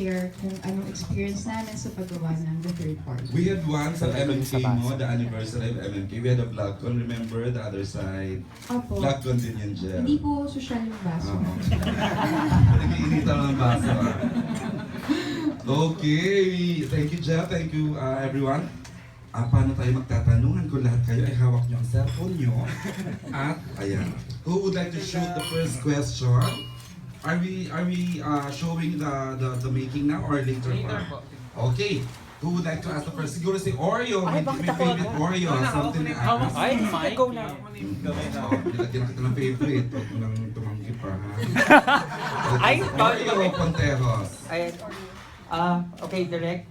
share kung anong experience namin sa paggawa ng The Third Party. We had one sa MMK mo, the anniversary of MMK. We had a vlog con, remember? The other side. Opo. Vlog con din yun, Jel. Hindi po social yung baso. Oo. Nag-iinitan ng baso. Okay. Thank you, Jel. Thank you, everyone. Paano tayo magtatanungan kung lahat kayo ay hawak niyo ang cellphone niyo? At, ayan. Who would like to shoot the first question? Are we showing the making now or later pa? Okay. Who would like to ask the first? Siguro si Oreo. May favorite Oreo. Something na ask. Ay, ikaw na. Nilagyan kita ng favorite. Huwag mo nang tumanggi pa. Ay, Oreo Ponteros. Ay, okay, direct.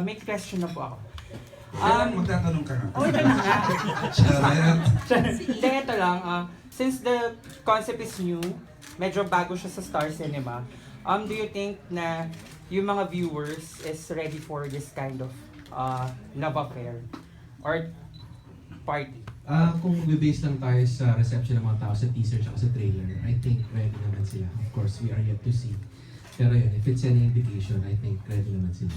May question na po ako. Kailan magtatanong ka nga? Okay lang nga. Charet. Hindi, ito lang. Since the concept is new, medyo bago siya sa Star Cinema, do you think na yung mga viewers is ready for this kind of love affair or party? Kung mag-base lang tayo sa reception ng mga tao sa teaser at sa trailer, I think ready naman sila. Of course, we are yet to see. Pero yun, if it's any indication, I think ready naman sila.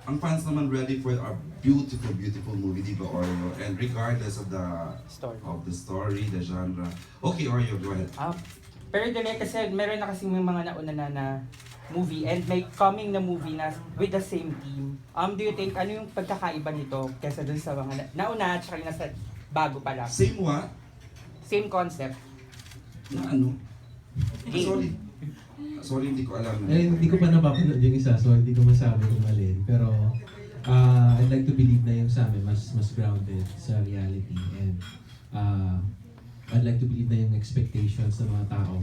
Ang fans naman ready for our beautiful, beautiful movie, di ba, Oreo? And regardless of the story, the genre. Okay, Oreo, go ahead. Pero direct kasi meron na kasing mga nauna na movie and may coming na movie na with the same team. Do you think ano yung pagkakaiba nito kaysa dun sa mga nauna at saka yung nasa bago pa lang? Same what? Same concept. Na ano? Game. Sorry, hindi ko alam. Hindi ko pa napapanood yung isa, so hindi ko masabi kung alin. Pero I'd like to believe na yung sa amin mas grounded sa reality. And I'd like to believe na yung expectations ng mga tao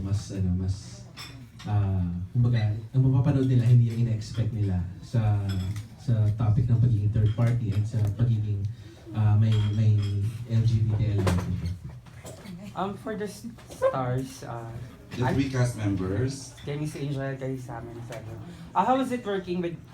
kumbaga, ang mapapanood nila hindi yung ina-expect nila sa topic ng pagiging third party and sa pagiging may LGBT element. For the stars, The three cast members. kay Miss Angel, kay Sam and Sandro. How is it working with